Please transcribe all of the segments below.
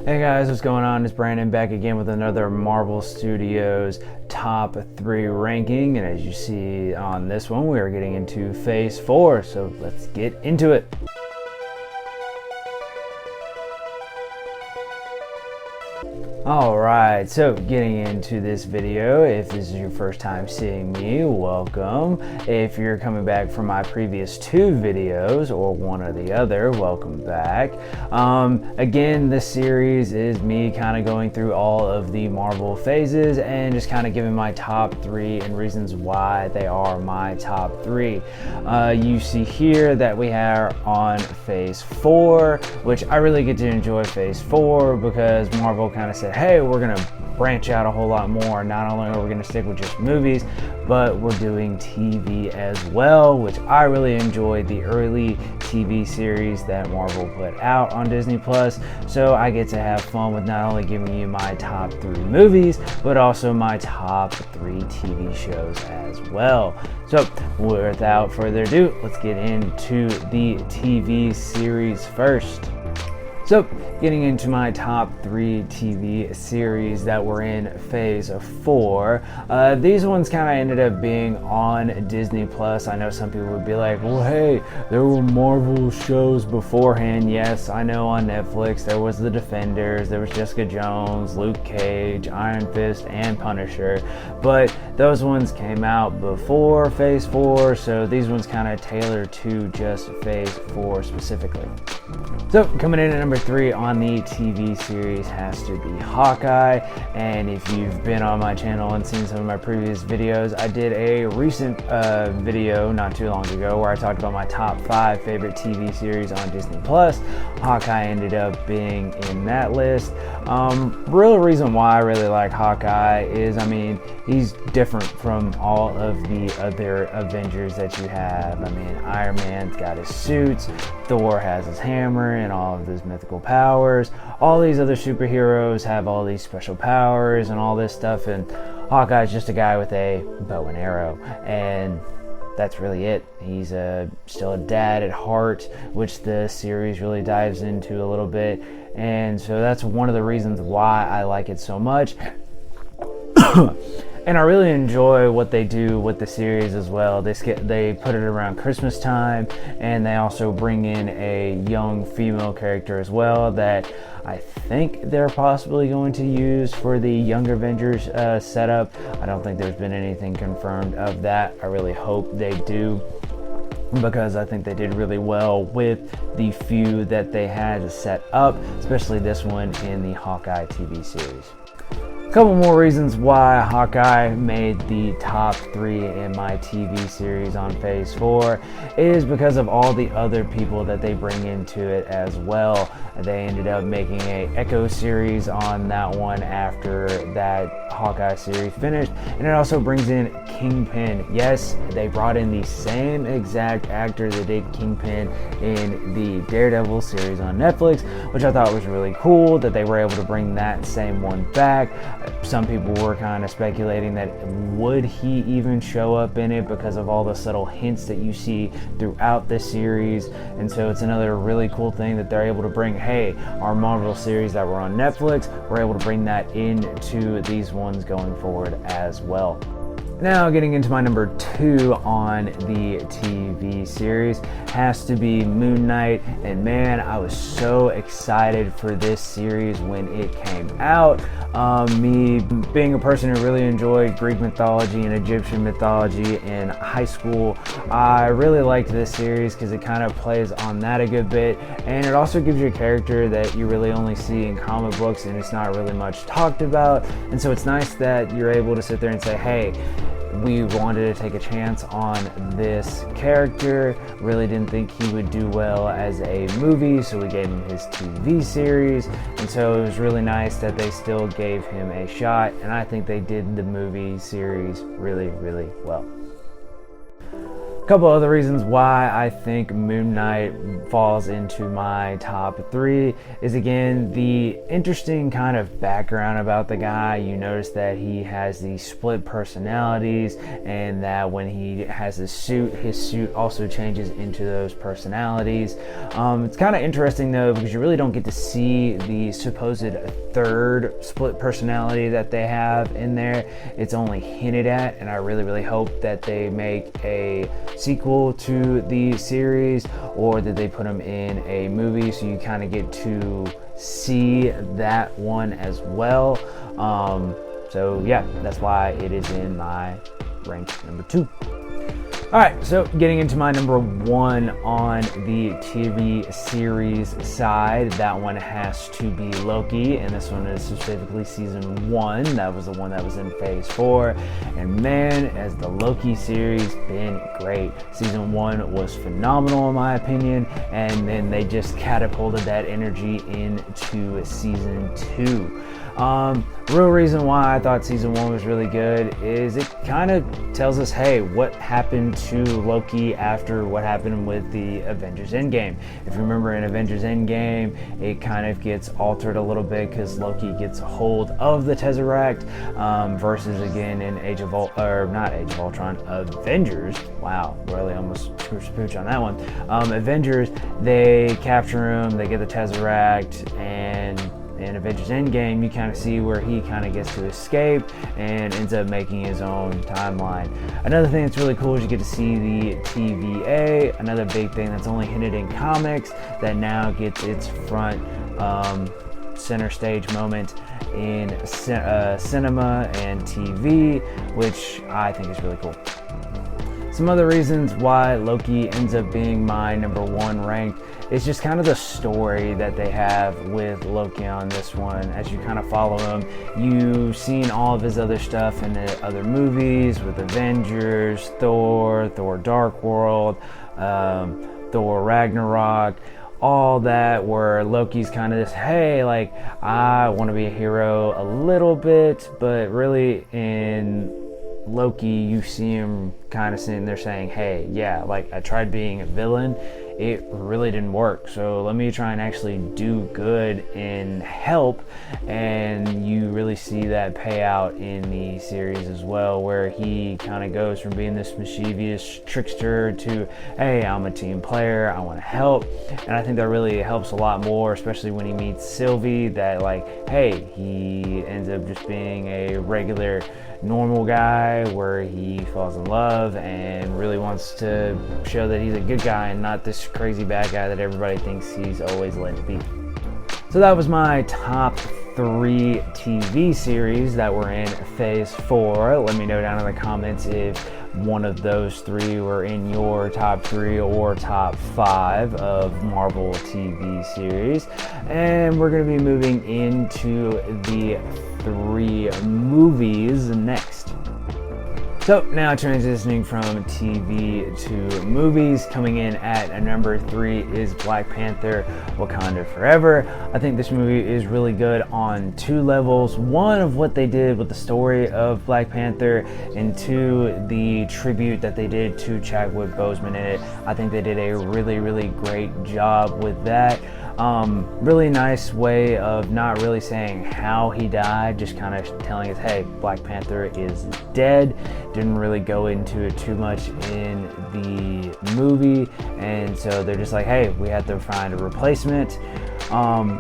Hey guys, what's going on? It's Brandon back again with another Marvel Studios top 3 ranking, and as you see on this one, we are getting into Phase 4, so let's get into it. Alright, so getting into this video, if this is your first time seeing me, welcome. If you're coming back from my previous 2 videos, or one or the other, welcome back. Again, this series is me kind of going through all of the Marvel phases and just kind of giving my top 3 and reasons why they are my top 3. You see here that we are on Phase 4, which I really get to enjoy Phase 4 because Marvel kind of said, hey, we're gonna branch out a whole lot more. Not only are we gonna stick with just movies, but we're doing TV as well, which I really enjoyed the early TV series that Marvel put out on Disney Plus. So I get to have fun with not only giving you my top 3 movies, but also my top 3 TV shows as well. So without further ado, let's get into the TV series first. So, getting into my top 3 TV series that were in Phase 4. These ones kind of ended up being on Disney Plus. I know some people would be like, well, hey, there were Marvel shows beforehand. Yes, I know on Netflix there was The Defenders, there was Jessica Jones, Luke Cage, Iron Fist, and Punisher. But those ones came out before Phase 4, so these ones kind of tailored to just Phase 4 specifically. So, coming in at number 3 on the TV series has to be Hawkeye, and if you've been on my channel and seen some of my previous videos, I did a recent video not too long ago where I talked about my top 5 favorite TV series on Disney Plus. Hawkeye ended up being in that list. Real reason why I really like Hawkeye is, I mean, he's different from all of the other Avengers that you have. I mean, Iron Man's got his suits, Thor has his hammer and all of his mythical powers. All these other superheroes have all these special powers and all this stuff, and Hawkeye's just a guy with a bow and arrow, and that's really it. He's still a dad at heart, which the series really dives into a little bit, and so that's one of the reasons why I like it so much. And I really enjoy what they do with the series as well. They put it around Christmas time, and they also bring in a young female character as well that I think they're possibly going to use for the Young Avengers setup. I don't think there's been anything confirmed of that. I really hope they do, because I think they did really well with the few that they had set up, especially this one in the Hawkeye TV series. A couple more reasons why Hawkeye made the top 3 in my TV series on Phase 4 is because of all the other people that they bring into it as well. They ended up making a Echo series on that one after that Hawkeye series finished, and it also brings in Kingpin. Yes, they brought in the same exact actor that did Kingpin in the Daredevil series on Netflix, which I thought was really cool that they were able to bring that same one back. Some people were kind of speculating that would he even show up in it because of all the subtle hints that you see throughout the series, and so it's another really cool thing that they're able to bring, hey, our Marvel series that were on Netflix, we're able to bring that into these ones going forward as well. Now, getting into my number 2 on the TV series has to be Moon Knight, and man, I was so excited for this series when it came out. Me being a person who really enjoyed Greek mythology and Egyptian mythology in high school, I really liked this series because it kind of plays on that a good bit, and it also gives you a character that you really only see in comic books and it's not really much talked about, and so it's nice that you're able to sit there and say, hey, we wanted to take a chance on this character, really didn't think he would do well as a movie, so we gave him his TV series, and so it was really nice that they still gave him a shot, and I think they did the movie series really, really well. Couple other reasons why I think Moon Knight falls into my top 3 is, again, the interesting kind of background about the guy. You notice that he has these split personalities, and that when he has his suit also changes into those personalities. It's kind of interesting though, because you really don't get to see the supposed third split personality that they have in there. It's only hinted at, and I really hope that they make a sequel to the series, or that they put them in a movie so you kind of get to see that one as well. So yeah, that's why it is in my ranked number 2. Alright, so getting into my number 1 on the TV series side, that one has to be Loki, and this one is specifically season 1. That was the one that was in phase 4, and man, has the Loki series been great. Season 1 was phenomenal in my opinion, and then they just catapulted that energy into season 2. Real reason why I thought season 1 was really good is it kind of tells us, hey, what happened to Loki after what happened with the Avengers Endgame. If you remember, in Avengers Endgame, it kind of gets altered a little bit because Loki gets a hold of the Tesseract, versus again in Avengers. Wow, really almost pooch on that one. Avengers, they capture him, they get the Tesseract, and in Avengers Endgame, you kind of see where he kind of gets to escape and ends up making his own timeline. Another thing that's really cool is you get to see the TVA, another big thing that's only hinted in comics that now gets its front center stage moment in cinema and TV, which I think is really cool. Some other reasons why Loki ends up being my number 1 ranked is just kind of the story that they have with Loki on this one. As you kind of follow him, you've seen all of his other stuff in the other movies with Avengers, Thor Dark World, Thor Ragnarok, all that, where Loki's kind of this, hey, like, I want to be a hero a little bit, but really in Loki, you see him kind of sitting there saying, hey, yeah, like, I tried being a villain, it really didn't work, so let me try and actually do good and help. And you really see that pay out in the series as well, where he kind of goes from being this mischievous trickster to, hey, I'm a team player, I want to help. And I think that really helps a lot more, especially when he meets Sylvie, that like, hey, he ends up just being a regular normal guy where he falls in love and really wants to show that he's a good guy and not this crazy bad guy that everybody thinks he's always led to be. So that was my top 3 TV series that were in phase 4. Let me know down in the comments if one of those 3 were in your top 3 or top 5 of Marvel TV series. And we're going to be moving into the 3 movies next. So now transitioning from TV to movies, coming in at number 3 is Black Panther: Wakanda Forever. I think this movie is really good on 2 levels. One, of what they did with the story of Black Panther, and 2, the tribute that they did to Chadwick Boseman in it. I think they did a really great job with that. Really nice way of not really saying how he died, just kind of telling us, hey, Black Panther is dead. Didn't really go into it too much in the movie, and so they're just like, hey, we have to find a replacement.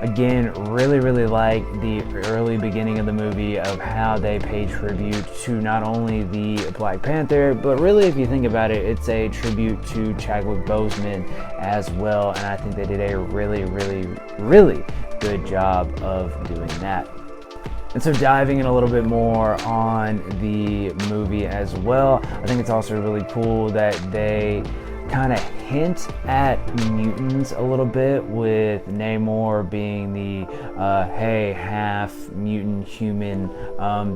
Again, really like the early beginning of the movie of how they pay tribute to not only the Black Panther, but really, if you think about it, it's a tribute to Chadwick Boseman as well, and I think they did a really good job of doing that. And so diving in a little bit more on the movie as well, I think it's also really cool that they kind of hint at mutants a little bit, with Namor being the hey, half mutant human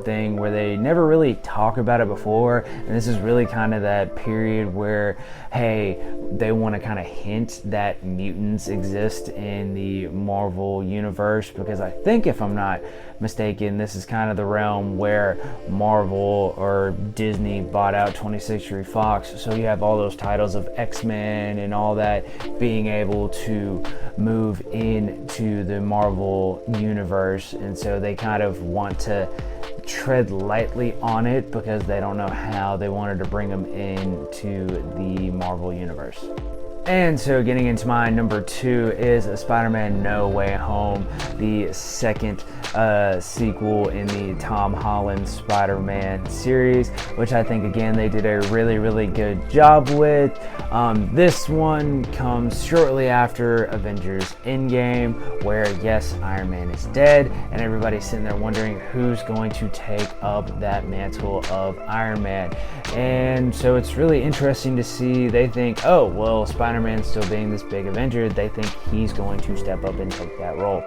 thing, where they never really talk about it before. And this is really kind of that period where, hey, they want to kind of hint that mutants exist in the Marvel universe, because I think, if I'm not mistaken, this is kind of the realm where Marvel or Disney bought out 20th Century Fox, so you have all those titles of X-Men and all that being able to move into the Marvel universe, and so they kind of want to tread lightly on it because they don't know how they wanted to bring them into the Marvel universe. And so getting into my number 2 is Spider-Man No Way Home, the second sequel in the Tom Holland Spider-Man series, which I think, again, they did a really good job with. This one comes shortly after Avengers Endgame, where, yes, Iron Man is dead, and everybody's sitting there wondering who's going to take up that mantle of Iron Man. And so it's really interesting to see. They think, oh, well, Spider-Man still being this big Avenger, they think he's going to step up and take that role.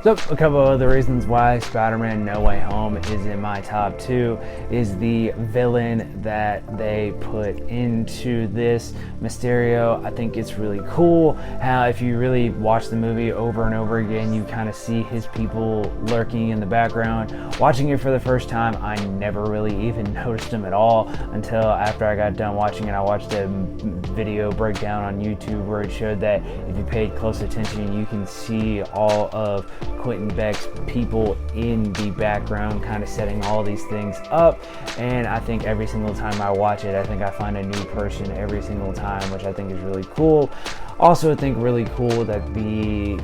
So a couple of other reasons why Spider-Man No Way Home is in my top 2 is the villain that they put into this, Mysterio. I think it's really cool how, if you really watch the movie over and over again, you kind of see his people lurking in the background. Watching it for the first time, I never really even noticed him at all until after I got done watching it. I watched a video breakdown on YouTube where it showed that if you paid close attention, you can see all of Quentin Beck's people in the background kind of setting all these things up. And I think every single time I watch it, I think I find a new person every single time, which I think is really cool. Also, I think really cool that the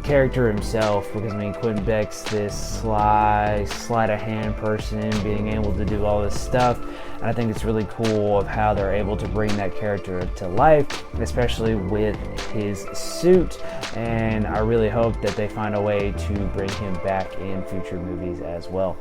character himself, because I mean, Quentin Beck's this sly, sleight of hand person, being able to do all this stuff, and I think it's really cool of how they're able to bring that character to life, especially with his suit. And I really hope that they find a way to bring him back in future movies as well.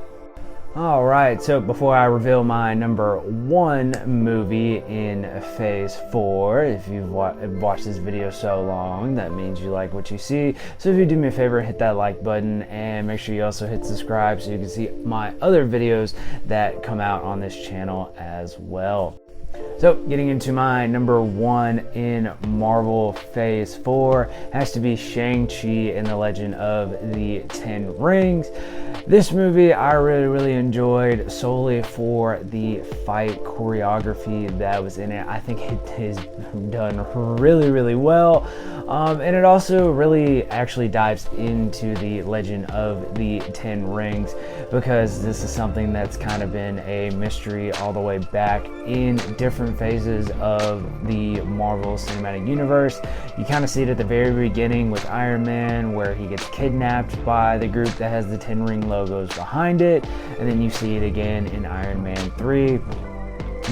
Alright, so before I reveal my number 1 movie in Phase 4, if you've watched this video so long, that means you like what you see. So if you do me a favor, hit that like button, and make sure you also hit subscribe so you can see my other videos that come out on this channel as well. So getting into my number 1 in Marvel Phase 4 has to be Shang-Chi and the Legend of the Ten Rings. This movie I really enjoyed solely for the fight choreography that was in it. I think it is done really well. And it also really actually dives into the Legend of the Ten Rings, because this is something that's kind of been a mystery all the way back in different phases of the Marvel Cinematic Universe. You kind of see it at the very beginning with Iron Man, where he gets kidnapped by the group that has the Ten Ring logos behind it, and then you see it again in Iron Man 3,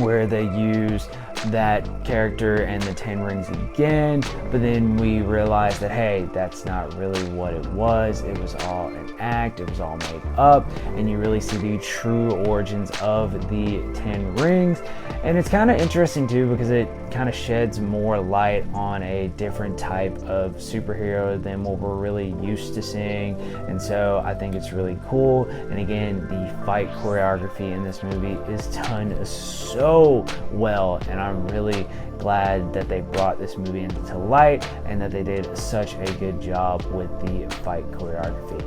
where they use that character and the Ten Rings again, but then we realize that, hey, that's not really what it was. It was all an act. It was all made up, and you really see the true origins of the Ten Rings. And it's kind of interesting too, because it kind of sheds more light on a different type of superhero than what we're really used to seeing, and so I think it's really cool. And again, the fight choreography in this movie is done so well, and I'm really glad that they brought this movie into light and that they did such a good job with the fight choreography.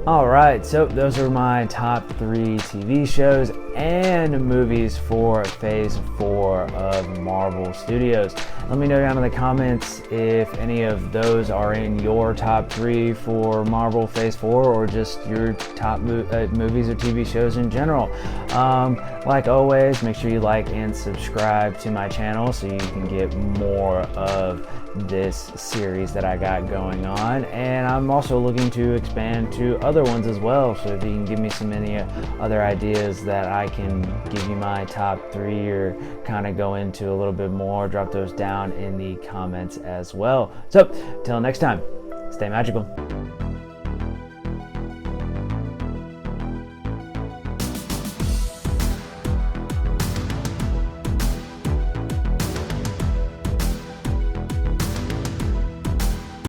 Alright, so those are my top 3 TV shows and movies for Phase 4 of Marvel Studios. Let me know down in the comments if any of those are in your top 3 for Marvel Phase 4, or just your top movies or TV shows in general. Like always, make sure you like and subscribe to my channel so you can get more of this series that I got going on, and I'm also looking to expand to other ones as well, so if you can give me some any other ideas that I can give you my top 3 or kind of go into a little bit more, drop those down in the comments as well. So till next time, stay magical.